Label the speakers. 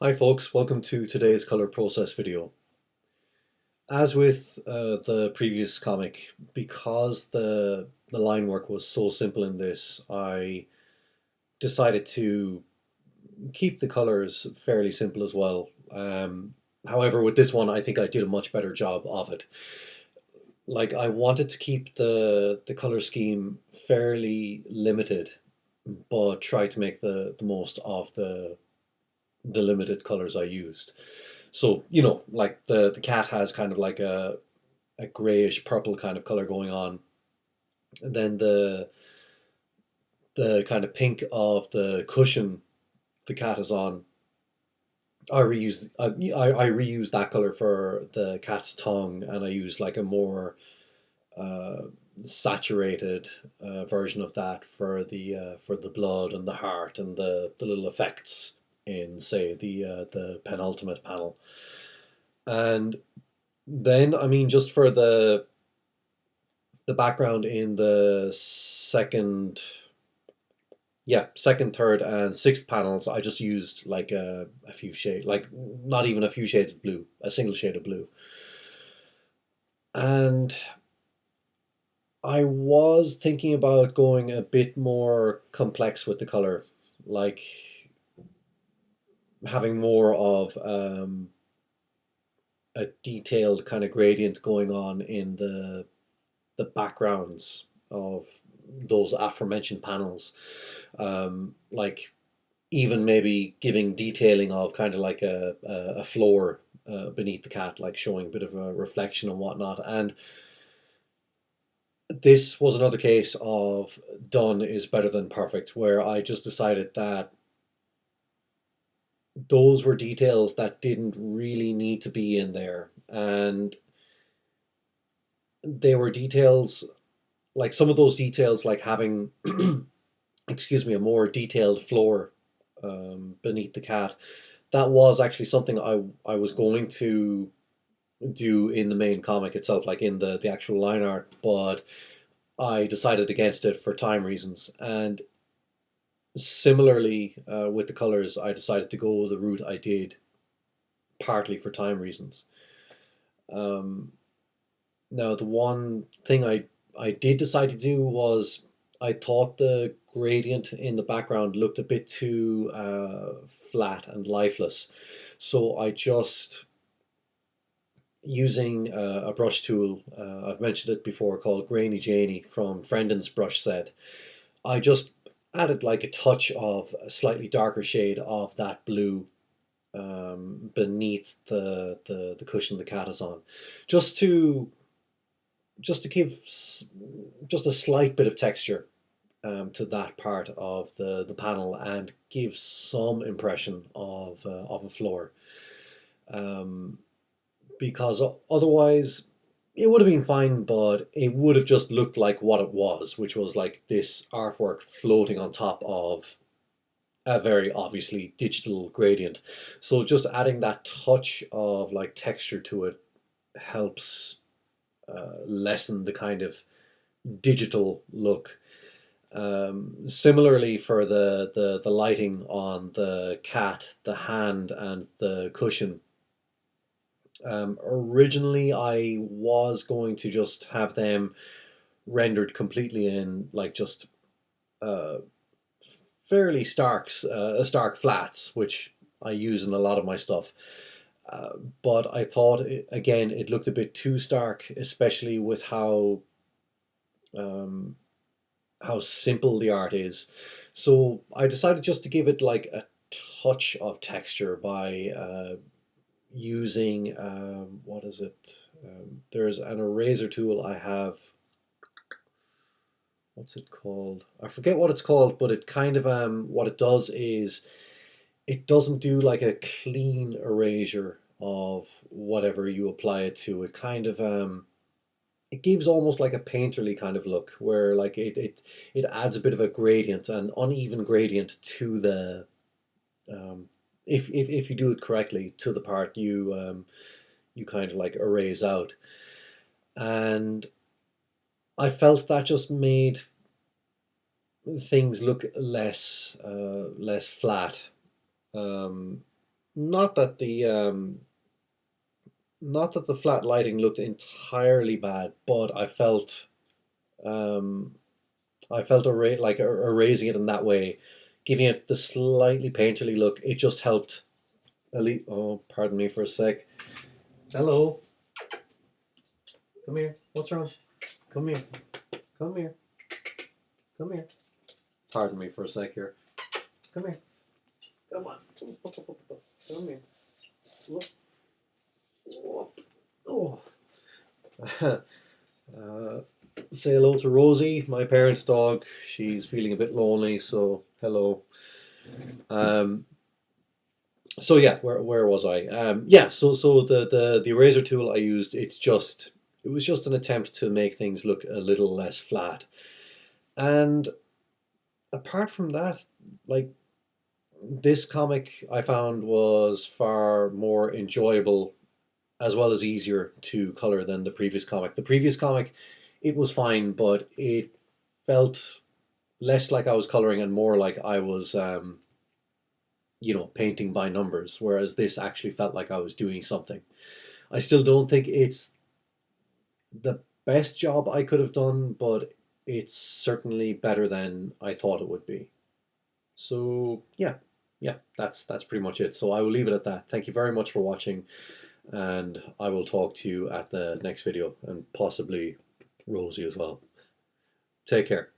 Speaker 1: Hi folks, welcome to today's color process video. As with the previous comic, because the line work was so simple in this, I decided to keep the colors fairly simple as well. However, with this one, I think I did a much better job of it. Like I wanted to keep the color scheme fairly limited, but try to make the most of the limited colors I used. So, like the cat has kind of like a grayish purple kind of color going on. And then the kind of pink of the cushion the cat is on, I reuse that color for the cat's tongue, and I use like a more uh, saturated version of that for the blood and the heart and the little effects in say the penultimate panel. And then, I mean, just for the background in the second, third, and sixth panels, I just used like a few shades, like not even a few shades of blue, a single shade of blue. And I was thinking about going a bit more complex with the color, like having more of a detailed kind of gradient going on in the backgrounds of those aforementioned panels. Like even maybe giving detailing of kind of like a floor beneath the cat, like showing a bit of a reflection and whatnot. And this was another case of done is better than perfect, where I just decided that those were details that didn't really need to be in there. And they were details, like some of those details, like having, excuse me, a more detailed floor beneath the cat. That was actually something I was going to do in the main comic itself, like in the actual line art, but I decided against it for time reasons. And similarly, with the colors, I decided to go the route I did, partly for time reasons. Um, Now, the one thing I did decide to do was I thought the gradient in the background looked a bit too flat and lifeless. So I just, using a brush tool, I've mentioned it before, called Grainy Janie from Frendon's brush set, I just added like a touch of a slightly darker shade of that blue beneath the cushion the cat is on, just to give just a slight bit of texture to that part of the panel and give some impression of a floor. Um, because otherwise it would have been fine, but it would have just looked like what it was, which was like this artwork floating on top of a very obviously digital gradient. So just adding that touch of like texture to it helps lessen the kind of digital look. Similarly, for the lighting on the cat, the hand, and the cushion. Originally, I was going to just have them rendered completely in like just uh, fairly stark flats, which I use in a lot of my stuff. Uh, but I thought again it looked a bit too stark, especially with um, how simple the art is. So I decided just to give it like a touch of texture by using what is it? There's an eraser tool I have. What's it called? I forget what it's called, but it kind of what it does is it doesn't do like a clean erasure of whatever you apply it to. It kind of it gives almost like a painterly kind of look, where like it adds a bit of a gradient, an uneven gradient to the um, if you do it correctly, to the part you kind of like erase out. And I felt that just made things look less flat. Um, not that the not that the flat lighting looked entirely bad, but um, I felt like erasing it in that way, giving it the slightly painterly look. It just helped. Oh, pardon me for a sec. Hello, come here. What's wrong? Come here. Come here. Come here. Pardon me for a sec here. Come here. Come on. Come here. Oh. uh, Say hello to Rosie, my parents' dog. She's feeling a bit lonely, so hello. Um, so yeah, where was I? Yeah, so the eraser tool I used, it was just an attempt to make things look a little less flat. And apart from that, like this comic I found was far more enjoyable as well as easier to color than the previous comic. The previous comic, it was fine, but it felt less like I was coloring and more like I was, painting by numbers. Whereas this actually felt like I was doing something. I still don't think it's the best job I could have done, but it's certainly better than I thought it would be. So yeah, that's pretty much it. So I will leave it at that. Thank you very much for watching, and I will talk to you at the next video and possibly Rosie as well. Take care.